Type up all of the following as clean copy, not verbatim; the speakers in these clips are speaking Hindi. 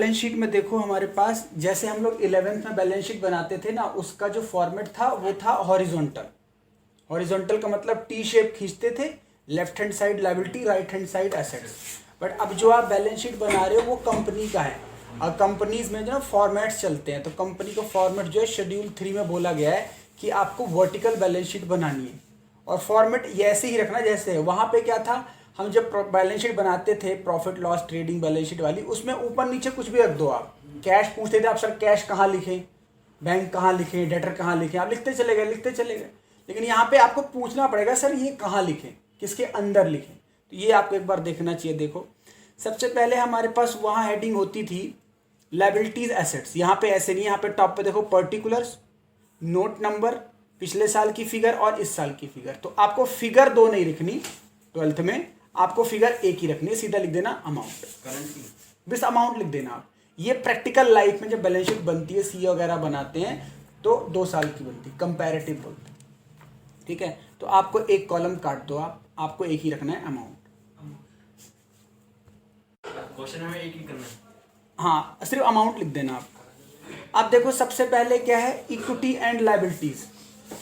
बैलेंस शीट में देखो हमारे पास, जैसे हम लोग 11th में बैलेंस शीट बनाते थे ना, उसका जो फॉर्मेट था वो था हॉरिजॉन्टल। हॉरिजॉन्टल का मतलब टी शेप खींचते थे, left hand side liability, right hand side assets. But अब जो आप बैलेंस शीट बना रहे हो वो कंपनी का है, और कंपनीज में जो ना फॉर्मेट्स चलते हैं, तो कंपनी का फॉर्मेट जो है शेड्यूल 3 में बोला गया है कि आपको वर्टिकल बैलेंस शीट बनानी है, और फॉर्मेट ऐसे ही रखना जैसे है। वहाँ पे क्या था, हम जब बैलेंस शीट बनाते थे profit loss trading balance sheet वाली, उसमें ऊपर नीचे कुछ भी रख दो आप। कैश पूछते थे आप, सर कैश कहाँ लिखें, बैंक कहाँ लिखें, डेटर कहाँ लिखें, आप लिखते चले गए। लेकिन यहाँ पे आपको पूछना पड़ेगा सर ये कहाँ लिखें, किसके अंदर लिखें। तो ये आपको एक बार देखना चाहिए। देखो सबसे पहले हमारे पास वहाँ हेडिंग होती थी लायबिलिटीज एसेट्स। यहाँ पे ऐसे नहीं, यहाँ पे टॉप पे देखो पर्टिकुलर्स, नोट नंबर, पिछले साल की फिगर और इस साल की फिगर। तो आपको फिगर 2 नहीं लिखनी 12th में, आपको फिगर 1 ही रखनी है। सीधा लिख देना अमाउंट, करंट बस अमाउंट लिख देना आप। ये प्रैक्टिकल लाइफ में जब बैलेंस शीट बनती है, सी वगैरह बनाते हैं, तो 2 साल की बनती है, कंपैरेटिव बोलते हैं। ठीक है, तो आपको एक कॉलम काट दो, आपको एक ही रखना है अमाउंट। क्वेश्चन में एक ही करना है। हाँ, सिर्फ अमाउंट लिख देना आप। अब देखो सबसे पहले क्या है, इक्विटी एंड लायबिलिटीज।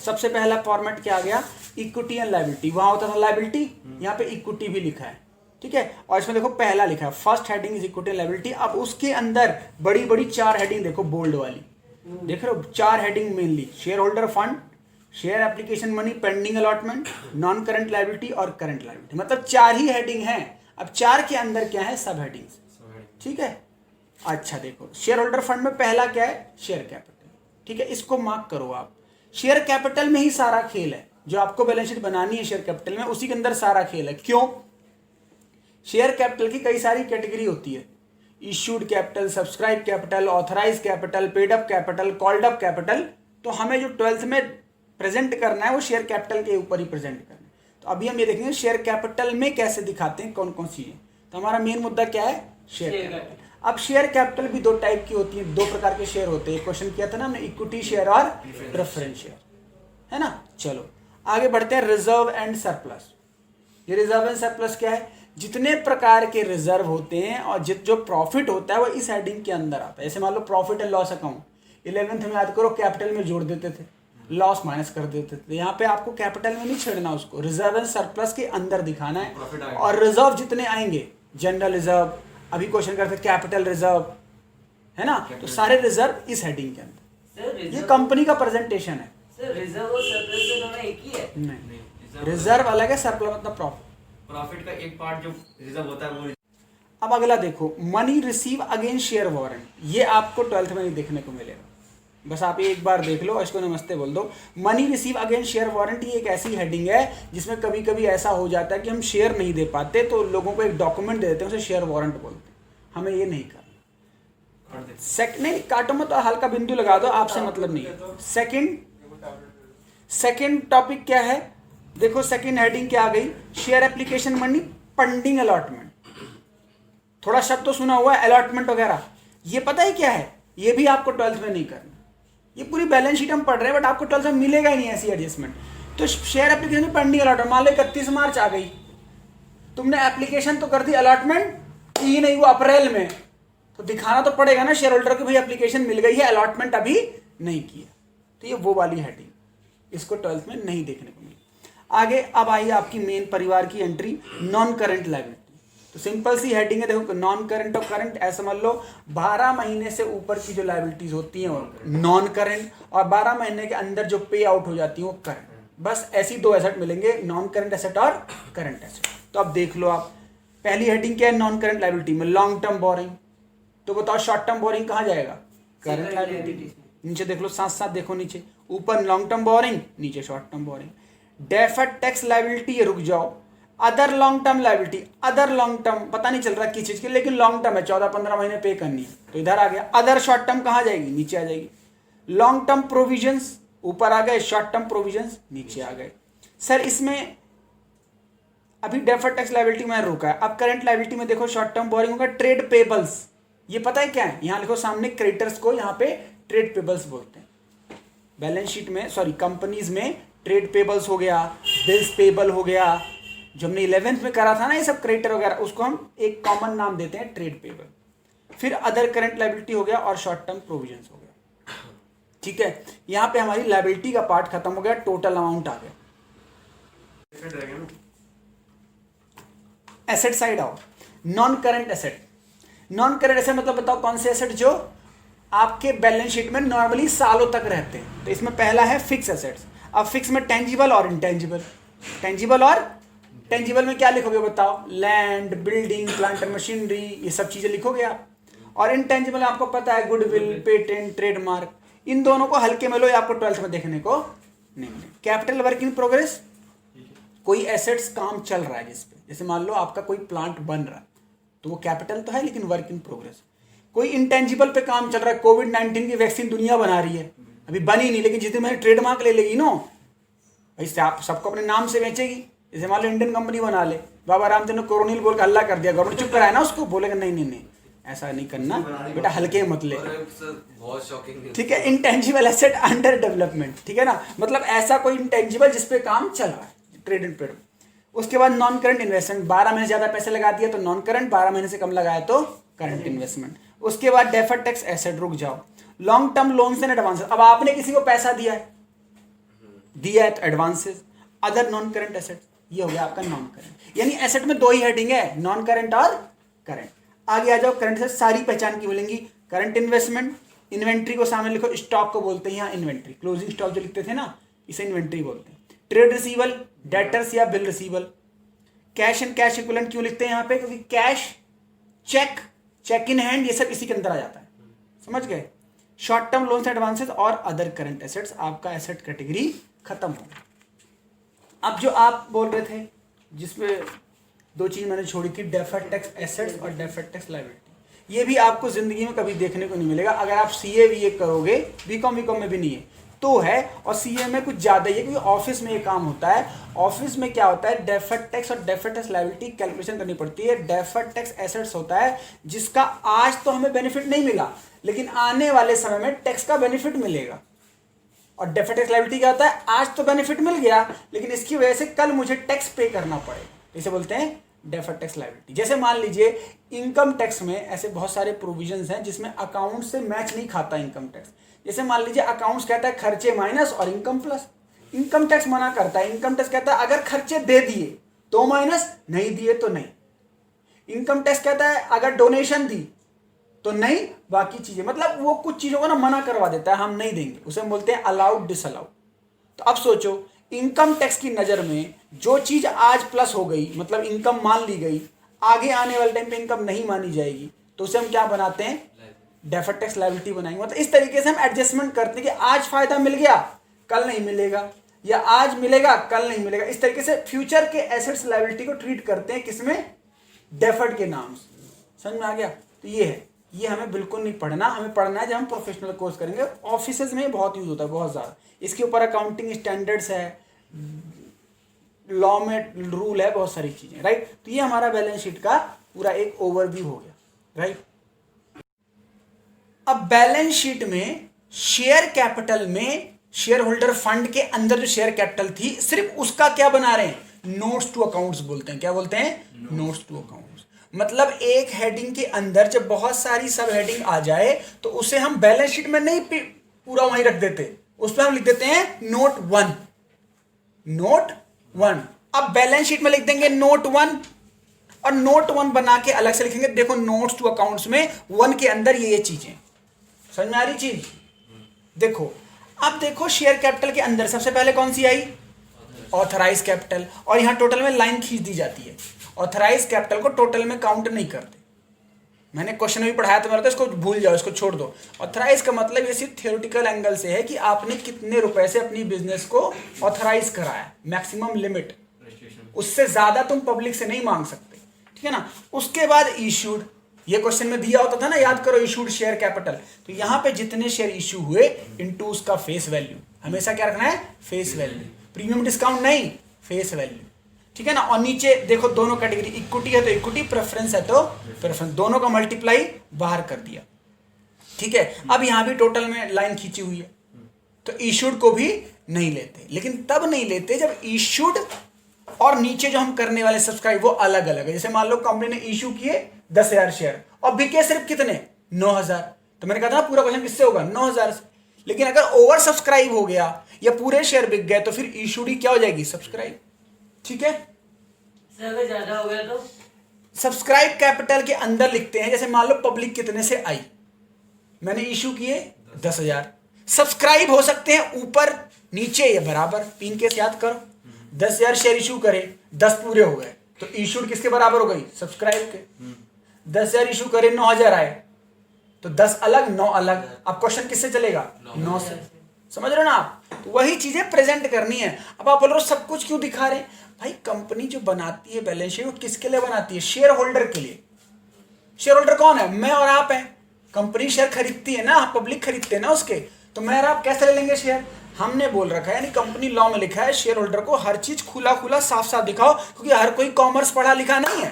सबसे पहला फॉर्मेट क्या आ गया, इक्विटी एंड लायबिलिटी। वहां होता था लायबिलिटी, यहाँ पे इक्विटी भी लिखा है। ठीक है, और इसमें देखो पहला लिखा है first heading is equity and liability. अब उसके अंदर बड़ी बड़ी 4 हेडिंग देखो, बोल्ड वाली देख रहे हो, 4 heading mainly, share holder fund, share application money, pending allotment, non current liability और करंट लायबिलिटी। मतलब 4 ही हेडिंग है। अब 4 के अंदर क्या है, सब हेडिंग्स। ठीक है, अच्छा देखो शेयर होल्डर फंड में पहला क्या है, शेयर कैपिटल। ठीक है, इसको मार्क करो आप। शेयर कैपिटल में ही सारा खेल है, जो आपको बैलेंस शीट बनानी है शेयर कैपिटल में, उसी के अंदर सारा खेल है। क्यों, शेयर कैपिटल की कई सारी कैटेगरी होती है, issued capital, subscribe capital, authorise capital, paid up capital, called up capital. तो हमें जो 12th में प्रेजेंट करना है वो शेयर कैपिटल के ऊपर ही प्रेजेंट करना है। तो अभी हम ये देखेंगे शेयर कैपिटल में कैसे दिखाते हैं, कौन कौन सी है। तो हमारा मेन मुद्दा क्या है, शेयर कैपिटल। अब शेयर कैपिटल भी 2 टाइप की होती है, 2 प्रकार के शेयर होते हैं। क्वेश्चन किया था ना हमने, इक्विटी शेयर और प्रेफरेंस शेयर, है ना। चलो आगे बढ़ते हैं, रिजर्व एंड सरप्लस। ये रिजर्व एंड सरप्लस क्या है, जितने प्रकार के रिजर्व होते हैं और जो प्रॉफिट होता है वो इस हेडिंग के अंदर आता है। जैसे मान लो profit and loss account, 11th में याद करो कैपिटल में जोड़ देते थे, लॉस माइनस कर देते थे। यहाँ पे आपको कैपिटल में नहीं छेड़ना, उसको रिजर्व एंड सरप्लस के अंदर दिखाना है। और रिजर्व जितने आएंगे, जनरल रिजर्व, अभी क्वेश्चन करते कैपिटल रिजर्व, है ना, तो सारे रिजर्व इस हेडिंग के अंदर। ये कंपनी का प्रेजेंटेशन है। सर रिजर्व और सरप्लस दोनों एक ही है? नहीं, रिजर्व अलग है, सरप्लस मतलब प्रॉफिट का एक पार्ट जो रिजर्व होता है वो। अब अगला देखो, money receive against share warrant. ये आपको 12th में नहीं देखने को मिलेगा, बस आप ये एक बार देख लो, इसको नमस्ते बोल दो। Money receive against share warrant, ये एक ऐसी हेडिंग है जिसमें कभी कभी ऐसा हो जाता है कि हम शेयर नहीं दे पाते, तो लोगों को एक डॉक्यूमेंट दे देते हैं, उसे शेयर वारंट बोलते हैं। हमें ये नहीं करना। नहीं काटो मत, हल्का बिंदु लगा दो, आपसे मतलब नहीं है। सेकंड टॉपिक क्या है, देखो सेकंड हेडिंग क्या आ गई, share application money, pending allotment. थोड़ा शब्द तो सुना हुआ है, अलॉटमेंट वगैरह, ये पता है क्या है, ये भी आपको 12th में नहीं करना। ये पूरी बैलेंस शीट हम पढ़ रहे हैं, बट आपको 12th में मिलेगा ही नहीं ऐसी एडजस्टमेंट। तो शेयर एप्लीकेशन में पेंडिंग अलॉटमेंट, मान लो 31 मार्च आ गई, तुमने एप्लीकेशन तो कर दी, अलॉटमेंट की नहीं, वो अप्रैल में, तो दिखाना तो पड़ेगा ना शेयर होल्डर को भाई एप्लीकेशन मिल गई है, अलॉटमेंट अभी नहीं किया। तो ये वो वाली हेडिंग, इसको 12th में नहीं देखने को मिली। आगे अब आई आपकी मेन परिवार की एंट्री, नॉन करंट लायबिलिटी। तो सिंपल सी हेडिंग है, देखो नॉन करंट और करंट, ऐसा मान लो 12 महीने से ऊपर की जो लायबिलिटीज होती हैं वो नॉन करंट, और 12 महीने के अंदर जो पे आउट हो जाती है वो करंट। बस ऐसी 2 एसेट मिलेंगे, नॉन करंट एसेट और करंट एसेट। तो अब देख लो आप, पहली हेडिंग क्या है, नॉन करंट लायबिलिटी में लॉन्ग टर्म बोरिंग। तो बताओ शॉर्ट टर्म बोरिंग कहाँ जाएगा, करंट लायबिलिटी। नीचे देख लो, साथ साथ देखो नीचे, ऊपर लॉन्ग टर्म बोरिंग, नीचे short term borrowing. Deferred tax liability, ये रुक जाओ। Other long term liability, other long term पता नहीं चल रहा किस चीज की, लेकिन लॉन्ग टर्म है, 14-15 महीने पे करनी है, तो इधर आ गया। अदर शॉर्ट टर्म कहाँ जाएगी, नीचे आ जाएगी। लॉन्ग टर्म प्रोविजंस ऊपर आ गए, शॉर्ट टर्म प्रोविजंस नीचे आ गए। सर इसमें अभी डेफर्ड टैक्स लायबिलिटी में रुका है। अब करंट लायबिलिटी में देखो, शॉर्ट टर्म बोरिंग होगा, ट्रेड पेबल्स। ये पता है क्या है, यहां लिखो सामने, क्रेडिटर्स को यहाँ पे ट्रेड पेबल्स बोलते हैं। बैलेंस शीट में, सॉरी कंपनीज में ट्रेड पेबल्स हो गया, बिल्स पेबल हो गया, जो हमने 11th में करा था ना ये सब क्रेडिटर वगैरह, उसको हम एक कॉमन नाम देते हैं ट्रेड पेबल। फिर अदर करंट लायबिलिटी हो गया और शॉर्ट टर्म प्रोविजंस हो गया। ठीक है, यहाँ पे हमारी लायबिलिटी का पार्ट खत्म हो गया, टोटल अमाउंट आ गया। डिफरेंट रहेगा ना। एसेट साइड आओ, non current asset. Non current asset मतलब बताओ कौन से एसेट जो आपके बैलेंस शीट में नॉर्मली सालों तक रहते हैं। तो इसमें पहला है फिक्स एसेट्स। अब फिक्स में टेंजिबल और इनटेंजिबल। टेंजिबल और टेंजिबल में क्या लिखोगे बताओ? Land, building, plant and machinery, ये सब चीजें लिखोगे आप। और इनटेंजिबल में आपको पता है गुडविल, पेटेंट, ट्रेडमार्क। इन दोनों को हल्के में लो, ये आपको 12th में देखने को नहीं मिले। कैपिटल वर्क इन प्रोग्रेस, कोई एसेट्स काम चल रहा है जिसपे, जैसे मान लो आपका कोई प्लांट बन रहा है तो वो कैपिटल तो है लेकिन वर्क इन प्रोग्रेस। कोई इंटेंजिबल पे काम चल रहा है, कोविड-19 की वैक्सीन दुनिया बना रही है, अभी बनी नहीं, लेकिन जिस दिन मैंने ट्रेडमार्क ले लेगी नो भाई से आप सबको अपने नाम से बेचेगी। जैसे मान लो इंडियन कंपनी बना ले, बाबा रामदेव ने कोरोनिल बोल कर हल्ला कर दिया, गवर्नमेंट चुप कराया ना उसको, बोलेगा नहीं नहीं नहीं ऐसा नहीं करना बेटा, हल्के मत ले। बहुत शॉकिंग। ठीक है, इंटेंजिबल एसेट अंडर डेवलपमेंट, ठीक है ना, मतलब ऐसा कोई इंटेंजिबल जिसपे काम चल रहा है, ट्रेड एंड पेड। उसके बाद नॉन करंट इन्वेस्टमेंट, 12 महीने ज्यादा पैसे लगा दिया तो नॉन करंट, 12 महीने से कम लगाया तो करंट इन्वेस्टमेंट। उसके बाद डेफर्ड टैक्स एसेट, रुक जाओ, long term loans and advances. अब आपने किसी को पैसा दिया है तो advances, other non current asset, ये हो गया आपका नॉन करंट। यानी एसेट में दो ही हेडिंग है, नॉन करंट और करंट। आगे आ जाओ, करंट से सारी पहचान की मिलेंगी। करंट इन्वेस्टमेंट, इन्वेंट्री को सामने लिखो, स्टॉक को बोलते हैं यहाँ इन्वेंट्री, क्लोजिंग स्टॉक जो लिखते थे ना इसे इन्वेंट्री बोलते हैं। ट्रेड रिसीवल, डेटर्स या bill receivable. Cash and cash equivalent क्यों लिखते हैं यहाँ पे? क्योंकि cash, cheque, cheque in hand, ये सब इसी के अंदर आ जाता है, समझ गए। शॉर्ट टर्म लोन्स एडवांसेस और अदर करंट एसेट्स, आपका एसेट कैटेगरी खत्म हो गया। अब जो आप बोल रहे थे जिसमें दो चीज मैंने छोड़ी थी, डेफर्ड टैक्स एसेट्स और डेफर्ड टैक्स लायबिलिटी, ये भी आपको जिंदगी में कभी देखने को नहीं मिलेगा। अगर आप सीए वीए करोगे, बीकॉम में भी नहीं है तो है, और सीए में कुछ ज्यादा ही है क्योंकि ऑफिस में ये काम होता है। ऑफिस में क्या होता है, डेफर्ड टैक्स और डेफर्ड टैक्स लायबिलिटी कैलकुलेशन करनी पड़ती है। डेफर्ड टैक्स एसेट्स होता है जिसका आज तो हमें बेनिफिट नहीं मिला लेकिन आने वाले समय में टैक्स का बेनिफिट मिलेगा। और डेफर्ड टैक्स लायबिलिटी क्या होता है, आज तो बेनिफिट मिल गया लेकिन इसकी वजह से कल मुझे टैक्स पे करना पड़ेगा, इसे बोलते हैं डेफर्ड टैक्स लायबिलिटी। जैसे मान लीजिए इनकम टैक्स में ऐसे बहुत सारे प्रोविजंस हैं जिसमें अकाउंट से मैच नहीं खाता इनकम टैक्स। जैसे मान लीजिए अकाउंट्स कहता है खर्चे माइनस और इनकम प्लस, इनकम टैक्स मना करता है, इनकम टैक्स कहता है अगर खर्चे दे दिए तो माइनस, नहीं दिए तो नहीं। इनकम टैक्स कहता है अगर डोनेशन दी तो नहीं, बाकी चीजें, मतलब वो कुछ चीजों को ना मना करवा देता है, हम नहीं देंगे, उसे हम बोलते हैं अलाउड डिसअलाउड। तो अब सोचो इनकम टैक्स की नजर में जो चीज आज प्लस हो गई, मतलब इनकम मान ली गई, आगे आने वाले टाइम पे इनकम नहीं मानी जाएगी तो उसे हम क्या बनाते हैं, डेफर्ड टैक्स लायबिलिटी बनाएंगे। मतलब इस तरीके से हम एडजस्टमेंट करते हैं कि आज फायदा मिल गया कल नहीं मिलेगा, या आज मिलेगा कल नहीं मिलेगा। इस तरीके से फ्यूचर के एसेट्स लायबिलिटी को ट्रीट करते हैं, किसमें, डेफर्ड के नाम से। समझ में आ गया? तो ये है, ये हमें बिल्कुल नहीं पढ़ना, हमें पढ़ना है जब हम प्रोफेशनल कोर्स करेंगे। ऑफिसेज में बहुत यूज होता है, बहुत ज़्यादा। इसके ऊपर अकाउंटिंग स्टैंडर्ड्स है, लॉ में रूल है, बहुत सारी चीजें, राइट। तो ये हमारा बैलेंस शीट का पूरा एक ओवरव्यू हो गया, राइट। अब बैलेंस शीट में शेयर कैपिटल में शेयर होल्डर फंड के अंदर जो शेयर कैपिटल थी सिर्फ उसका क्या बना रहे हैं, नोट्स टू अकाउंट्स बोलते हैं। क्या बोलते हैं, नोट्स टू अकाउंट्स। मतलब एक हेडिंग के अंदर जब बहुत सारी सब हेडिंग आ जाए तो उसे हम बैलेंस शीट में नहीं पूरा वहीं रख देते, उस पर हम लिख देते हैं नोट 1, नोट 1। अब बैलेंस शीट में लिख देंगे नोट 1 और नोट 1 बना के अलग से लिखेंगे, देखो नोट्स टू अकाउंट्स में 1 के अंदर ये चीजें। समझ में आ रही चीज? देखो, अब देखो शेयर कैपिटल के अंदर सबसे पहले कौन सी आई, ऑथराइज कैपिटल, और यहां टोटल में लाइन खींच दी जाती है। ऑथराइज कैपिटल को टोटल में काउंट नहीं करते, मैंने क्वेश्चन में भी पढ़ाया था, तो इसको भूल जाओ, इसको छोड़ दो। ऑथराइज का मतलब ये सिर्फ थियोरेटिकल एंगल से है कि आपने कितने रुपए से अपनी बिजनेस को ऑथराइज कराया, मैक्सिमम लिमिट, उससे ज्यादा तुम पब्लिक से नहीं मांग सकते, ठीक है ना। उसके बाद इशूड, ये क्वेश्चन में दिया होता था ना, याद करो, इशूड शेयर कैपिटल। तो यहां पे जितने शेयर इशू हुए इनटू उसका फेस वैल्यू, हमेशा क्या रखना है, फेस वैल्यू, प्रीमियम डिस्काउंट नहीं, फेस वैल्यू, ठीक है ना। और नीचे देखो दोनों कैटेगरी, इक्विटी है तो इक्विटी, प्रेफरेंस है तो प्रेफरेंस, दोनों का मल्टीप्लाई बाहर कर दिया, ठीक है। अब यहां भी टोटल में लाइन खींची हुई है, तो इशूड को भी नहीं लेते, लेकिन तब नहीं लेते जब इशूड और नीचे जो हम करने वाले सब्सक्राइब वो अलग अलग है। जैसे मान लो कंपनी ने इशू किए 10,000 शेयर, और बिके सिर्फ कितने 9,000। तो मैंने कहा था ना पूरा क्वेश्चन किससे होगा 9,000 से। लेकिन अगर ओवर सब्सक्राइब हो गया या पूरे शेयर बिक गए तो फिर इशूडी क्या हो जाएगी सब्सक्राइब। ठीक है, सर अगर ज्यादा हो गया तो सब्सक्राइब कैपिटल के अंदर लिखते हैं, जैसे मान लो पब्लिक कितने से आई, मैंने इशू किए 10,000, सब्सक्राइब हो सकते हैं ऊपर नीचे या बराबर। 3 केस याद करो, 10,000 शेयर इशू करे, 10 पूरे हो गए तो इशूड किसके बराबर हो गई सब्सक्राइब के। 10,000 इशू करे 9,000 आए तो 10 अलग 9 अलग। अब क्वेश्चन किससे चलेगा 9 से। समझ रहे हो ना आप, तो वही चीजें प्रेजेंट करनी है। अब आप बोल रहे हो सब कुछ क्यों दिखा रहे हैं भाई, कंपनी जो बनाती है बैलेंस शीट वो किसके लिए बनाती है शेयर होल्डर के लिए। शेयर होल्डर कौन है, मैं और आप हैं। कंपनी शेयर खरीदती है ना, पब्लिक खरीदते हैं ना उसके, तो मैं और आप कैसे ले लेंगे शेयर, हमने बोल रखा है, यानी कंपनी लॉ में लिखा है शेयर होल्डर को हर चीज खुला खुला साफ साफ दिखाओ, क्योंकि हर कोई कॉमर्स पढ़ा लिखा नहीं है,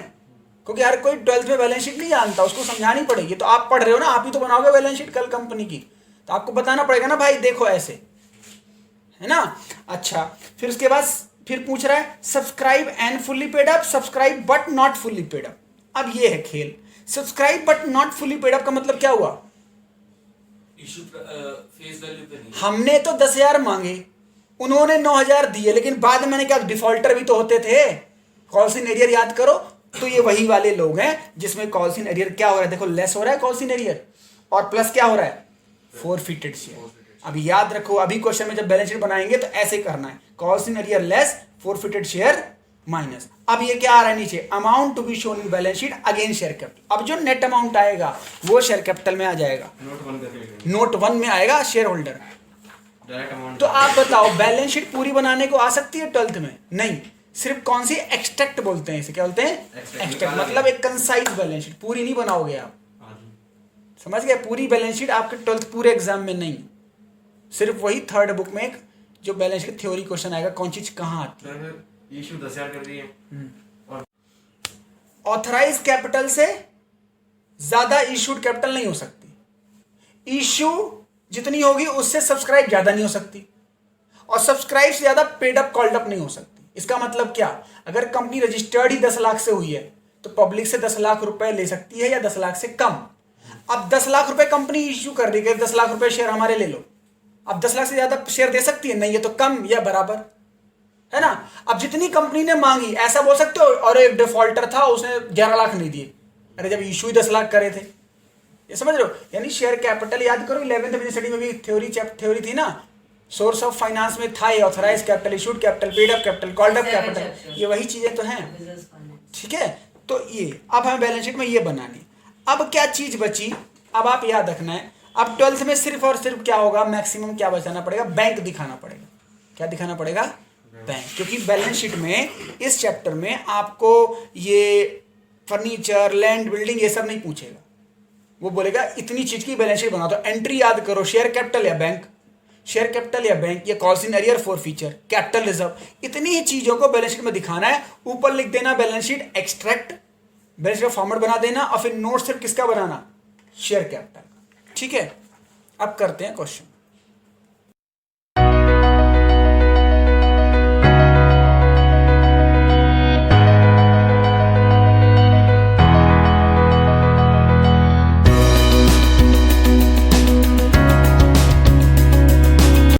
क्योंकि हर कोई 12th में बैलेंस शीट नहीं जानता, उसको समझानी पड़ेगी। तो आप पढ़ रहे हो ना, आप ही तो बनाओगे बैलेंस शीट कल कंपनी की, तो आपको बताना पड़ेगा ना भाई देखो ऐसे, है ना। अच्छा, फिर उसके बाद फिर पूछ रहा है subscribe and fully paid up, subscribe but not fully paid up. अब ये है खेल, subscribe but not fully paid up का मतलब क्या हुआ, इशू फेस वैल्यू पे नहीं। हमने तो 10,000 मांगे, उन्होंने 9,000 दिए, लेकिन बाद में मैंने क्या, डिफॉल्टर भी तो होते थे, कॉल्स इन एरियर याद करो। तो ये वही वाले लोग हैं जिसमें कॉल्स इन एरियर क्या हो रहा है, देखो लेस हो रहा है कॉल्स इन एरियर, और प्लस क्या हो रहा है फोरफिटेड शेयर। अभी याद रखो, अभी क्वेश्चन में जब बैलेंस शीट बनाएंगे तो ऐसे करना है, calls in arrear less forfeited share minus. अब ये क्या आ रहा है नीचे, amount to be shown in balance sheet again share capital. अब जो नेट अमाउंट आएगा वो शेयर कैपिटल में आ जाएगा, नोट 1 में आएगा शेयर होल्डर। Direct amount. तो आप बताओ बैलेंस शीट पूरी बनाने को आ सकती है 12th में, नहीं, सिर्फ कौन सी एक्सट्रैक्ट बोलते हैं इसे, क्या बोलते हैं एक्सट्रैक्ट, मतलब एक कंसाइज बैलेंस शीट, पूरी नहीं बनाओगे आप, समझ गए। पूरी बैलेंस शीट आपके 12th पूरे एग्जाम में नहीं, सिर्फ वही 3rd बुक में एक जो बैलेंस शीट थ्योरी क्वेश्चन आएगा, कौन चीज कहाँ आती है। इशू 10,000 कर रही है, ऑथराइज कैपिटल से ज्यादा इशूड कैपिटल नहीं हो सकती, इशू जितनी होगी उससे सब्सक्राइब ज्यादा नहीं हो सकती, और सब्सक्राइब से ज्यादा पेड अप कॉल्ड अप नहीं हो सकती। इसका मतलब क्या, अगर कंपनी रजिस्टर्ड ही 10 लाख से हुई है तो पब्लिक से 10 लाख रुपए ले सकती है या 10 लाख से कम। अब 10 लाख रुपए कंपनी इश्यू कर रही है, 10 लाख रुपए शेयर हमारे ले लो, अब 10 लाख से ज्यादा शेयर दे सकती है, नहीं, ये तो कम या बराबर है ना। अब जितनी कंपनी ने मांगी, ऐसा बोल सकते हो और एक डिफॉल्टर था उसने 11 लाख नहीं दिए, अरे जब इशू ही 10 लाख करे थे, ये समझ रहे हो। यानी शेयर कैपिटल याद करो, 11th बिजनेस स्टडी में भी थ्योरी थी ना, सोर्स ऑफ फाइनेंस में था ये, authorise capital, issued capital, paid up capital, called up capital, ये वही चीजें तो हैं, बिजनेस फाइनेंस। ठीक है। तो ये अब हमें बैलेंस शीट में ये बनानी। अब क्या चीज बची, अब आप याद रखना है, अब 12th में सिर्फ और सिर्फ क्या होगा, मैक्सिमम क्या बचाना पड़ेगा, बैंक दिखाना पड़ेगा। क्या दिखाना पड़ेगा, बैंक, क्योंकि बैलेंस शीट में इस चैप्टर में आपको ये फर्नीचर, लैंड, बिल्डिंग ये सब नहीं पूछेगा, वो बोलेगा इतनी चीज की बैलेंस शीट बना। तो एंट्री याद करो, शेयर कैपिटल या बैंक, शेयर कैपिटल या बैंक, या calls in arrear for feature, capital reserve, इतनी ही चीजों को बैलेंस शीट में दिखाना है। ऊपर लिख देना balance sheet extract, balance sheet format बना देना, और फिर नोट सिर्फ किसका बनाना, शेयर कैपिटल। ठीक है, अब करते हैं क्वेश्चन।